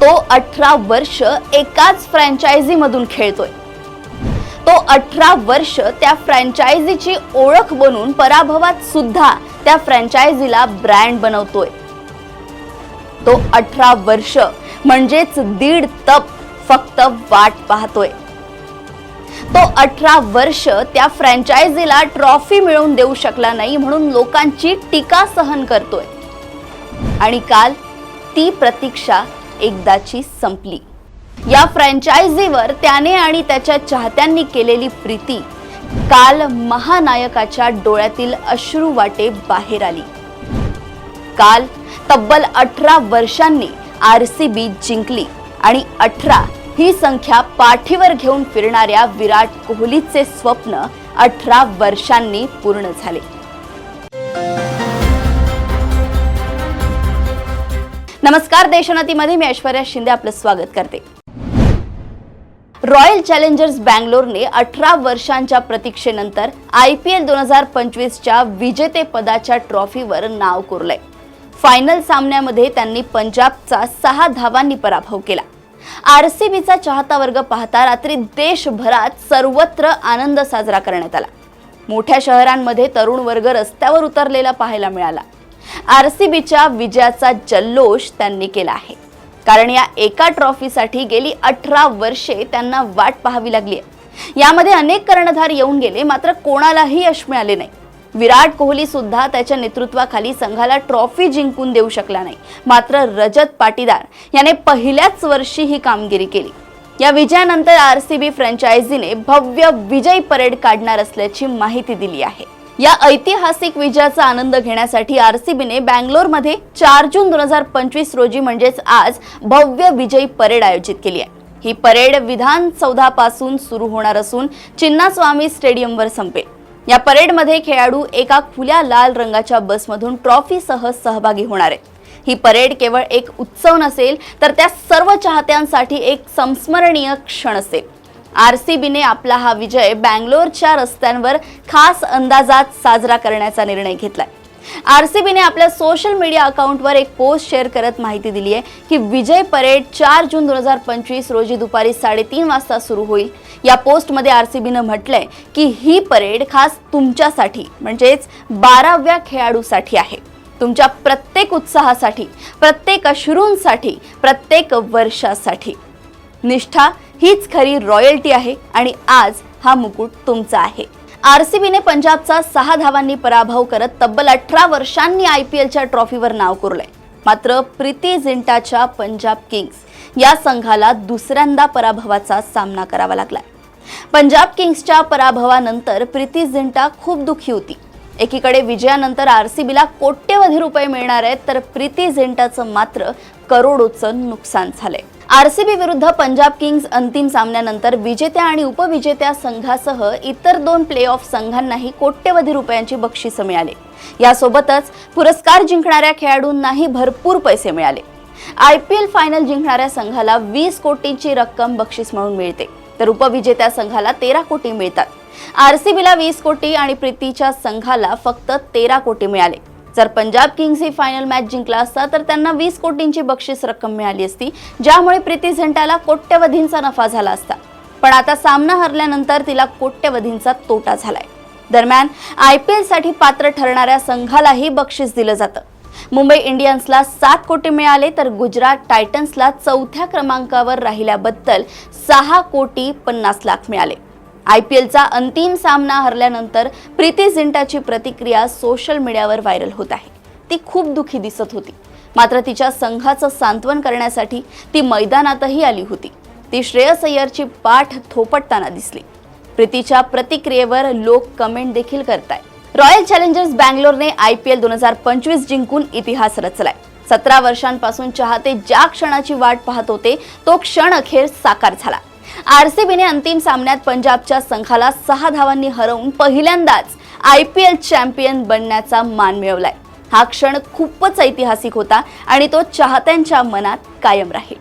तो 18 वर्ष एकाच फ्रँचायझी मधून खेळतोय। तो 18 वर्ष त्या फ्रँचायझीची ओळख बनून पराभवात सुद्धा त्या फ्रँचायझीला ब्रँड बनवतोय। तो 18 वर्ष म्हणजेच दीड तप फक्त वाट पाहतोय। तो 18 वर्ष त्या फ्रँचायझीला ट्रॉफी मिळवून देऊ शकला नाही म्हणून लोकांची टीका सहन करतोय। आणि काल ती प्रतीक्षा एकदाची संपली। या फ्रँचायझीवर त्याने आणि त्याच्या चाहत्यांनी केलेली प्रीती काल महानायकाच्या डोळ्यातील अश्रू वाटे बाहेर आली। काल तब्बल 18 वर्षांनी आरसीबी जिंकली आणि 18 ही संख्या पाठीवर घेऊन फिरणाऱ्या विराट कोहलीचे स्वप्न 18 वर्षांनी पूर्ण झाले। नमस्कार, देशोन्नतीमध्ये मी ऐश्वर्या शिंदे आपलं स्वागत करते। रॉयल चॅलेंजर्स बँगलोरने 18 वर्षांच्या प्रतीक्षेनंतर IPL 2025च्या विजेतेपदाच्या ट्रॉफीवर नाव कोरलंय। फायनल सामन्यामध्ये त्यांनी पंजाबचा 6 धावांनी पराभव केला। आरसीबीचा चाहता वर्ग पाहता रात्री देशभरात सर्वत्र आनंद साजरा करण्यात आला। मोठ्या शहरांमध्ये तरुण वर्ग रस्त्यावर उतरलेला पाहायला मिळाला। आरसीबीच्या विजयाचा जल्लोष त्यांनी केला आहे, कारण या एका ट्रॉफीसाठी गेली 18 वर्षे त्यांना वाट पाहावी लागली आहे। यामध्ये अनेक कर्णधार येऊन गेले, मात्र कोणालाही यश मिळाले नाही। विराट कोहली सुद्धा त्याच्या नेतृत्वाखाली संघाला ट्रॉफी जिंकून देऊ शकला नाही, मात्र रजत पाटीदार याने पहिल्याच वर्षी ही कामगिरी केली। या विजयानंतर आरसीबी फ्रँचायझीने भव्य विजय परेड काढणार असल्याची माहिती दिली आहे। या ऐतिहासिक विजयाचा आनंद घेण्यासाठी आरसीबीने बँगलोरमध्ये 4 जून 2025 रोजी म्हणजेच आज भव्य विजय परेड आयोजित केली आहे। ही परेड विधान सौधापासून सुरू होणार असून चिन्नास्वामी स्टेडियमवर संपेल। या परेडमध्ये खेळाडू एका खुल्या लाल रंगाच्या बसमधून ट्रॉफीसह सहभागी होणार आहेत। ही परेड केवळ एक उत्सव नसेल, तर त्या सर्व चाहत्यांसाठी एक संस्मरणीय क्षण असेल। आरसीबीने आपला हा विजय बँगलोरच्या रस्त्यांवर खास अंदाजात साजरा करण्याचा निर्णय घेतलाय। आरसीबीने आपल्या सोशल मीडिया अकाउंटवर एक पोस्ट शेअर करत माहिती दिली आहे की विजय परेड 4 जून 2025 रोजी दुपारी 3:30 वाजता सुरू होईल। या पोस्टमध्ये आरसीबीने म्हटलंय की ही परेड खास तुमच्यासाठी म्हणजेच 12व्या खेळाडूसाठी आहे। तुमच्या प्रत्येक उत्साहासाठी, प्रत्येक अश्रूंसाठी, प्रत्येक वर्षासाठी। निष्ठा हीच खरी रॉयल्टी आहे आणि आज हा मुकुट तुमचा आहे। आरसीबीने पंजाबचा 6 धावांनी पराभव करत तब्बल 18 वर्षांनी IPLच्या ट्रॉफीवर नाव कोरलंय। मात्र प्रीती झिंटाच्या पंजाब किंग्स या संघाला दुसऱ्यांदा पराभवाचा सामना करावा लागलाय। पंजाब किंग्सच्या पराभवानंतर प्रीती झिंटा खूप दुःखी होती। एकीकडे विजयानंतर आरसीबीला कोट्यवधी रुपये मिळणार आहेत, तर प्रीती झिंटाचं मात्र करोडोचं नुकसान झालंय। आरसीबी विरुद्ध पंजाब किंग्स अंतिम सामन्यानंतर विजेत्या आणि उपविजेत्या संघासह इतर 2 प्लेऑफ संघांनाही कोट्यवधी रुपयांची बक्षिसं मिळाली। यासोबतच पुरस्कार जिंकणाऱ्या खेळाडूंनाही भरपूर पैसे मिळाले। IPL फायनल जिंकणाऱ्या संघाला 20 कोटींची रक्कम बक्षीस म्हणून मिळते, तर उपविजेत्या संघाला 13 कोटी मिळतात। आरसीबीला 20 कोटी आणि प्रीतीच्या संघाला फक्त 13 कोटी मिळाले। जर पंजाब किंग्स ही फायनल मॅच जिंकला असता तर त्यांना 20 कोटींची बक्षीस रक्कम मिळाली असती, ज्यामुळे प्रीती झिंटाला कोट्यवधींचा नफा झाला असता। पण आता सामना हरल्यानंतर तिला कोट्यवधींचा तोटा झालाय। दरम्यान IPL साठी पात्र ठरणाऱ्या संघालाही बक्षीस दिलं जातं। मुंबई इंडियन्सला 7 कोटी मिळाले, तर गुजरात टायटन्सला 4थ्या क्रमांकावर राहिल्याबद्दल 6 कोटी 50 लाख मिळाले। IPLचा अंतिम सामना हरल्यानंतर प्रीती झिंटाची प्रतिक्रिया सोशल मीडियावर व्हायरल होत आहे। ती खूप दुःखी दिसत होती, मात्र तिच्या संघाचं सांत्वन करण्यासाठी ती मैदानातही आली होती। ती श्रेयस अय्यरची पाठ थोपटताना दिसली। प्रीतीच्या प्रतिक्रियेवर लोक कमेंट देखील करतायत। रॉयल चॅलेंजर्स बँगलोरने IPL 2025 जिंकून इतिहास रचलाय। 17 वर्षांपासून चाहते ज्या क्षणाची वाट पाहत होते, तो क्षण अखेर साकार झाला। आरसीबीने अंतिम सामन्यात पंजाबच्या संघाला 6 धावांनी हरवून पहिल्यांदाच IPL चॅम्पियन बनण्याचा मान मिळवलाय। हा क्षण खूपच ऐतिहासिक होता आणि तो चाहत्यांच्या मनात कायम राहील।